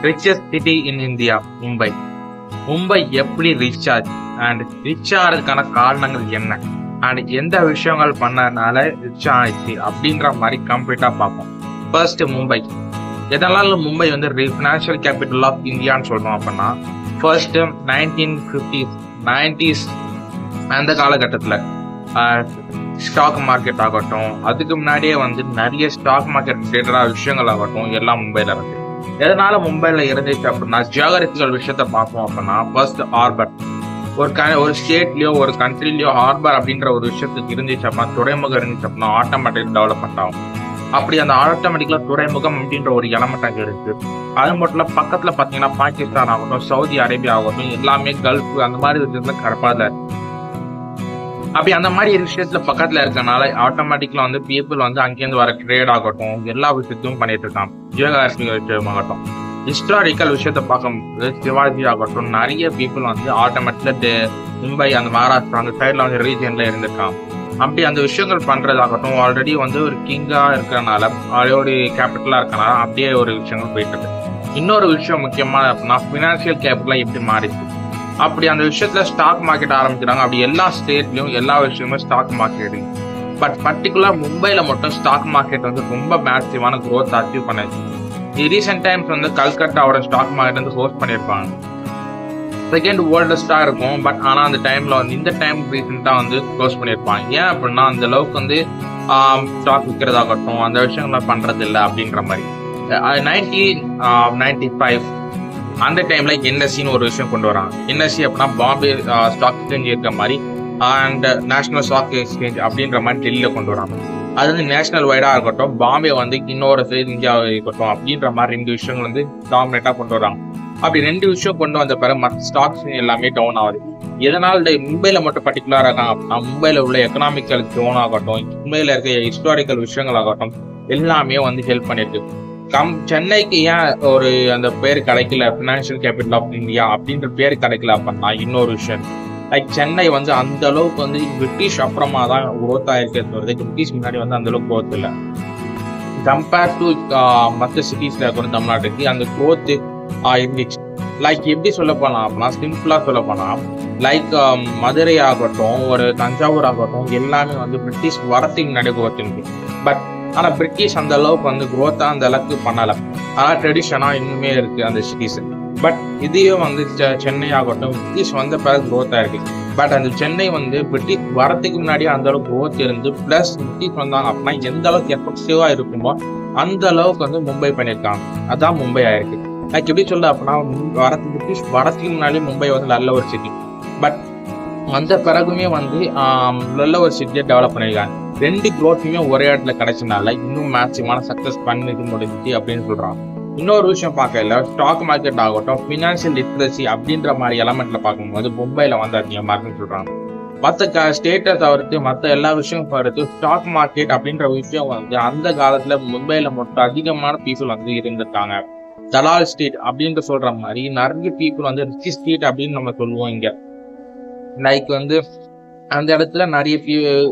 Richest city in India Mumbai. Mumbai எப்படி rich ஆச்சு and rich ஆகிறதுக்கான காரணங்கள் என்ன அண்ட் எந்த விஷயங்கள் பண்ணனால ரிச் ஆயிடுச்சு அப்படின்ற மாதிரி கம்ப்ளீட்டா பார்ப்போம். ஃபர்ஸ்ட் மும்பை. எதனால மும்பை வந்து ஃபினான்ஷியல் கேபிட்டல் ஆஃப் இந்தியான்னு சொல்றோம் அப்படின்னா, ஃபர்ஸ்ட் 1950s அந்த காலகட்டத்தில் ஸ்டாக் மார்க்கெட் ஆகட்டும், அதுக்கு முன்னாடியே வந்து நிறைய ஸ்டாக் மார்க்கெட் ரிலேட்டடான விஷயங்கள் ஆகட்டும் எல்லாம் மும்பைல இருக்கு. எதனால மும்பைல இருந்துச்சு அப்படின்னா, ஜியோகிராபிக்கல் விஷயத்த பார்ப்போம் அப்படின்னா, ஃபர்ஸ்ட் ஹார்பர். ஒரு ஸ்டேட்லயோ ஒரு கண்ட்ரிலயோ ஹார்பர் அப்படின்ற ஒரு விஷயத்துக்கு இருந்துச்சு அப்படின்னா, துறைமுகம் இருந்துச்சு அப்படின்னா ஆட்டோமேட்டிக் டெவலப்மெண்ட் ஆகும். அப்படி அந்த ஆட்டோமேட்டிக்கலா துறைமுகம் அப்படின்ற ஒரு எலமெண்ட் அங்கே இருக்கு. அது மட்டும் இல்ல, பக்கத்துல பாத்தீங்கன்னா பாகிஸ்தான் ஆகட்டும், சவுதி அரேபியா ஆகட்டும், எல்லாமே கல்ஃப் அந்த மாதிரி விஷயத்துல கரப்பால இருக்கு. அப்படி அந்த மாதிரி விஷயத்துல பக்கத்துல இருக்கனால ஆட்டோமேட்டிக்கலா வந்து பீப்புள் வந்து அங்கேருந்து வர ட்ரேட் ஆகட்டும் எல்லா விஷயத்தையும் பண்ணிட்டு இருக்காங்க. ஜியோகிராபிக்கல் விஷயமாகட்டும், ஹிஸ்டாரிக்கல் விஷயத்த பார்க்கும்போது சிவாஜி ஆகட்டும், நிறைய பீப்புள் வந்து ஆட்டோமேட்டிக்கா மும்பை அந்த மகாராஷ்டிரா அந்த சைட்ல வந்து ரீஜன்ல இருந்திருக்காங்க. அப்படி அந்த விஷயங்கள் பண்றதாகட்டும், ஆல்ரெடி வந்து ஒரு கிங்கா இருக்கிறனால ஒரு கேபிட்டலா இருக்கனால அப்படியே ஒரு விஷயங்கள் போயிட்டு இருக்கு. இன்னொரு விஷயம் முக்கியமான அப்படின்னா, பினான்சியல் கேபிட்டலா எப்படி மாறிச்சு. அப்படி அந்த விஷயத்துல ஸ்டாக் மார்க்கெட் ஆரம்பிக்கிறாங்க. அப்படி எல்லா ஸ்டேட்லயும் எல்லா விஷயமுமே ஸ்டாக் மார்க்கெட். பட் பர்டிகுலர் மும்பைல மட்டும் ஸ்டாக் மார்க்கெட் வந்து ரொம்ப மேசிவான க்ரோத் அச்சீவ் பண்ணிச்சு. ரீசெண்ட் டைம்ஸ் வந்து கல்கட்டாவோட ஸ்டாக் மார்க்கெட் வந்து ஹோஸ்ட் பண்ணியிருப்பாங்க. செகண்ட் ஓல்டஸ்டா இருக்கும். பட் ஆனா அந்த டைம்ல வந்து இந்த டைம் ரீசெண்டா வந்து க்ளோஸ் பண்ணியிருப்பாங்க. ஏன் அப்படின்னா அந்த அளவுக்கு வந்து ஸ்டாக் விற்கிறதாகட்டும் அந்த விஷயங்கள்லாம் பண்றது இல்லை அப்படின்ற மாதிரி. 1995 அந்த டைம்ல என்எஸ்சின்னு ஒரு விஷயம் கொண்டு வராங்க. என்எஸ்சி அப்படின்னா பாம்பே ஸ்டாக் எக்ஸ்சேஞ்ச் இருக்க மாதிரி அண்ட் நேஷனல் ஸ்டாக் எக்ஸ்சேஞ்ச் அப்படின்ற மாதிரி டெல்லியில கொண்டு வராங்க. அது வந்து நேஷனல் வைடா இருக்கட்டும், பாம்பே வந்து இன்னொரு சைடு இந்தியா இருக்கட்டும் அப்படின்ற மாதிரி 2 விஷயங்கள் வந்து டாமினேட்டா கொண்டு வராங்க. அப்படி 2 விஷயம் கொண்டு வந்த பிறகு மற்ற ஸ்டாக்ஸ் எல்லாமே டவுன் ஆகுது. எதனால மும்பைல மட்டும் பர்டிகுலரா இருக்காங்க அப்படின்னா, மும்பைல உள்ள எக்கனாமிக்கல் டவுன் ஆகட்டும், மும்பைல இருக்க ஹிஸ்டாரிக்கல் விஷயங்கள் ஆகட்டும் எல்லாமே வந்து ஹெல்ப் பண்ணிருக்கு. சென்னைக்கு ஏன் ஒரு அந்த பேர் கிடைக்கல, பினான்சியல் கேபிட்டல் ஆஃப் இந்தியா அப்படின்ற பேர் கிடைக்கல அப்படின்னா இன்னொரு விஷயம். லைக் சென்னை வந்து அந்த அளவுக்கு வந்து பிரிட்டிஷ் அப்புறமா தான் குரோத் ஆயிருக்கிறது வருது. பிரிட்டிஷ் முன்னாடி வந்து அந்த அளவுக்கு குரோத் இல்லை. கம்பேர் டு மற்ற சிட்டிஸ்ல இருக்கணும் தமிழ்நாட்டுக்கு அந்த குரோத் இருந்துச்சு. லைக் எப்படி சொல்ல போனா அப்படின்னா, சிம்பிளா சொல்ல போனா லைக் மதுரை ஆகட்டும், ஒரு தஞ்சாவூர் ஆகட்டும் எல்லாமே வந்து பிரிட்டிஷ் வரத்துக்கு முன்னாடி குரோத் இருக்கு. பட் ஆனா பிரிட்டிஷ் அந்த அளவுக்கு வந்து குரோத்தா அந்த அளவுக்கு பண்ணல. ஆனா ட்ரெடிஷனா இன்னுமே இருக்கு அந்த சிட்டிஸ். பட் இதையே வந்து சென்னை ஆகட்டும் பிரிட்டிஷ் வந்த பிறகு குரோத்தா இருக்கு. பட் அந்த சென்னை வந்து பிரிட்டிஷ் வரத்துக்கு முன்னாடி அந்த அளவுக்கு குரோத் இருந்து பிளஸ் பிரிட்டிஷ் வந்தாங்க அப்படின்னா எந்த அளவுக்கு எஃபெக்டிவா இருக்குமோ அந்த அளவுக்கு வந்து மும்பை பண்ணியிருக்காங்க. அதான் மும்பை ஆயிருக்கு. லைக் எப்படி சொல்ல அப்படின்னா, பிரிட்டிஷ் வரத்துக்கு முன்னாடி மும்பை வந்து நல்ல ஒரு சிட்டி. பட் அந்த பிறகுமே வந்து நல்ல ஒரு சிட்டியை டெவலப் பண்ணியிருக்காங்க. 2 க்ரோத்துமே ஒரே இடத்துல கிடைச்சனால இன்னும் மேக்சிமான சக்சஸ் பண்ணிக்க முடிஞ்சிச்சு அப்படின்னு சொல்றாங்க. இன்னொரு விஷயம் பார்க்கல, ஸ்டாக் மார்க்கெட் ஆகட்டும், பினான்சியல் லிட்ரஸி அப்படின்ற மாதிரி எலமெண்ட்ல பார்க்கும்போது மும்பைல வந்து அதிகமா இருக்குன்னு சொல்றாங்க. மற்ற ஸ்டேட்டை தவிர்த்து மற்ற எல்லா விஷயமும் தவிர்த்து ஸ்டாக் மார்க்கெட் அப்படின்ற விஷயம் வந்து அந்த காலத்துல மும்பைல மட்டும் அதிகமான பீப்புள் வந்து இருந்திருக்காங்க. தலால் ஸ்ட்ரீட் அப்படின்னு சொல்ற மாதிரி நிறைய பீப்புள் வந்து ரிச் ஸ்ட்ரீட் அப்படின்னு நம்ம சொல்லுவோம் இங்க. லைக் வந்து அந்த இடத்துல நிறைய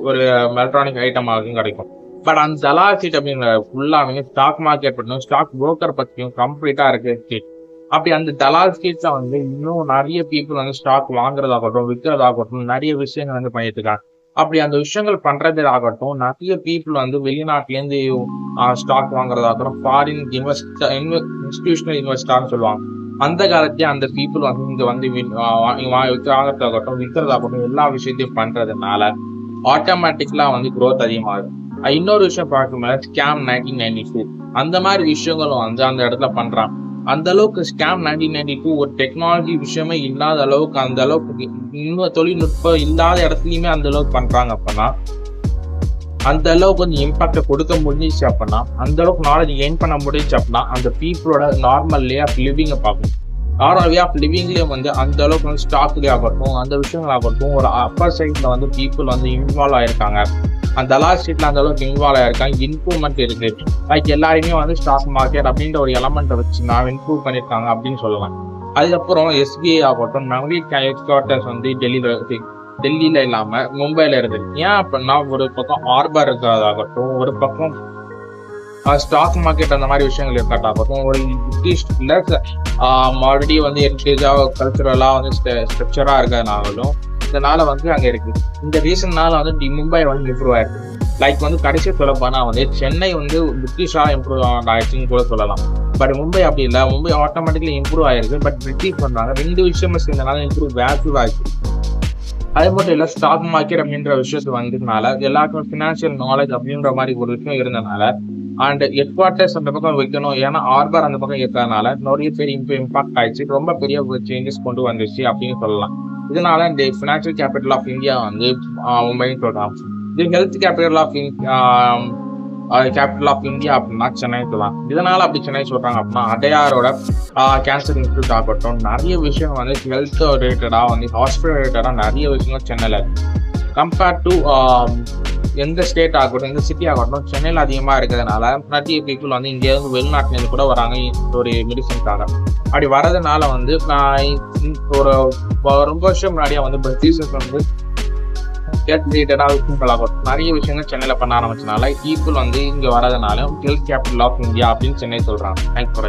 ஒரு எலக்ட்ரானிக் ஐட்டம் ஆகும் கிடைக்கும். பட் அந்த தலால் ஸ்ட்ரீட் அப்படிங்கிற ஃபுல்லாவே ஸ்டாக் மார்க்கெட் பற்றியும் ஸ்டாக் புரோக்கர் பற்றியும் கம்ப்ளீட்டா இருக்கு ஸ்ட்ரீட். அப்படி அந்த தலால் ஸ்ட்ரீட்ல வந்து இன்னும் நிறைய பீப்புள் வந்து ஸ்டாக் வாங்குறதாகட்டும் விற்கிறதாகட்டும் நிறைய விஷயங்கள் வந்து பண்ணிட்டு இருக்காங்க. அப்படி அந்த விஷயங்கள் பண்றதாகட்டும் நிறைய பீப்புள் வந்து வெளிநாட்டுல இருந்து ஸ்டாக் வாங்குறதாகட்டும், ஃபாரின் இன்ஸ்டிடியூஷனல் இன்வெஸ்டர்னு சொல்லுவாங்க. அந்த காலத்திலேயே அந்த பீப்புள் வந்து இங்க வந்து வாங்குறதாகட்டும் விற்கிறதாகட்டும் எல்லா விஷயத்தையும் பண்றதுனால ஆட்டோமேட்டிக்கலா வந்து குரோத் அதிகமாகும். இன்னொரு விஷயம் பார்க்கும்போது ஸ்கேம் 1992 அந்த மாதிரி விஷயங்களும் வந்து அந்த இடத்துல பண்றாங்க. அந்த அளவுக்கு ஸ்கேம் 1992 ஒரு டெக்னாலஜி விஷயமே இல்லாத அளவுக்கு அந்த அளவுக்கு இன்னும் தொழில்நுட்பம் இல்லாத இடத்துலயுமே அந்த அளவுக்கு பண்றாங்க அப்படின்னா அந்த அளவுக்கு கொஞ்சம் இம்பாக்ட கொடுக்க முடிஞ்சிச்சு அப்படின்னா, அந்த அளவுக்கு நாலேஜ் கெயின் பண்ண முடிஞ்சிச்சு அப்படின்னா அந்த பீப்புளோட நார்மல் வே ஆஃப் லிவிங்கை பார்க்கணும். நார்மல் வே ஆஃப் லிவிங்லேயே வந்து அந்த அளவுக்கு வந்து ஸ்டாக்லேயே ஆகட்டும் அந்த விஷயங்கள் ஆகட்டும் ஒரு அப்பர் சைட்ல வந்து பீப்புள் வந்து இன்வால்வ் ஆயிருக்காங்க. அந்த தலால் ஸ்ட்ரீட்ல அந்த அளவுக்கு இன்வால்வ் ஆயிருக்காங்க. இம்ப்ரூவ்மெண்ட் இருக்கு. லைக் எல்லாருமே வந்து ஸ்டாக் மார்க்கெட் அப்படின்ற ஒரு எலமெண்ட்டை வச்சு நான் இம்ப்ரூவ் பண்ணியிருக்காங்க அப்படின்னு சொல்லலாம். அதுக்கப்புறம் எஸ்பிஐ ஆகட்டும் நிறைய ஹெட் குவார்ட்டர்ஸ் வந்து டெல்லியில இல்லாம மும்பைல இருக்கு. ஏன் அப்படின்னா ஒரு பக்கம் ஹார்பர் இருக்கிறதாகட்டும், ஒரு பக்கம் ஸ்டாக் மார்க்கெட் அந்த மாதிரி விஷயங்கள் இருக்காட்டா பார்க்கும். ஒரு பிரிட்டிஷ் பிளஸ் ஆல்ரெடி வந்து ஹெரிட்டேஜாக கல்ச்சுரலாக வந்து ஸ்ட்ரக்சராக இருக்கிறதுனாலும் இதனால வந்து அங்கே இருக்கு. இந்த ரீசன்னால வந்து மும்பை வந்து இம்ப்ரூவ் ஆயிருக்கு. லைக் வந்து கடைசி சொல்ல போனால் வந்து சென்னை வந்து பிரிட்டிஷாக இம்ப்ரூவ் ஆயிடுச்சுன்னு கூட சொல்லலாம். பட் மும்பை அப்படி இல்லை, மும்பை ஆட்டோமேட்டிக்கலி இம்ப்ரூவ் ஆயிருக்கு. பட் பிரிட்டிஷ் பண்ணுறாங்க, 2 விஷயமும் சேர்ந்தனால இம்ப்ரூவ் வேல்யூ ஆயிடுச்சு. அதே மட்டும் இல்லை, ஸ்டாக் மார்க்கெட் அப்படின்ற விஷயத்து வந்ததுனால எல்லாருக்கும் ஃபினான்ஷியல் நாலேஜ் அப்படின்ற மாதிரி ஒரு விஷயம் இருந்ததுனால அண்ட் ஹெட் குவார்ட்டர்ஸ் அந்த பக்கம் வைக்கணும், ஏன்னா ஆர்பர் அந்த பக்கம் இருக்கிறதுனால நிறைய பேர் இம்பாக்ட் ஆயிடுச்சு. ரொம்ப பெரிய ஒரு சேஞ்சஸ் கொண்டு வந்துச்சு அப்படின்னு சொல்லலாம். இதனால இந்த ஃபினான்ஷியல் கேபிட்டல் ஆஃப் இந்தியா வந்து மும்பைன்னு சொல்றாங்க. இது ஹெல்த் கேபிட்டல் ஆஃப் இந்தியா அப்படின்னா சென்னை சொல்லலாம். இதனால அப்படி சென்னை சொல்றாங்க அப்படின்னா அடையாரோட கேன்சர் இன்ஸ்டியூட் ஆகட்டும், நிறைய விஷயம் வந்து ஹெல்த் ரிலேட்டடா வந்து ஹாஸ்பிட்டல் ரிலேட்டடா நிறைய விஷயங்கள் சென்னையில கம்பேர்ட் டு எந்த ஸ்டேட் ஆகட்டும் எந்த சிட்டி ஆகட்டும் சென்னையில் அதிகமாக இருக்கிறதுனால நிறைய பீப்புள் வந்து இந்தியாவிலிருந்து வெளிநாட்டிலேருந்து கூட வராங்க ஒரு மெடிசனுக்காக. அப்படி வர்றதுனால வந்து ஒரு ரொம்ப வருஷம் முன்னாடியே வந்து பிரிட்டிஷர்ஸ் வந்து நிறைய விஷயங்கள் சென்னையில பண்ண ஆரம்பிச்சனால பீப்புள் வந்து இங்க வரதுனால ஹெல்த் கேபிட்டல் ஆஃப் இந்தியா அப்படின்னு சென்னை சொல்றாங்க. Thanks for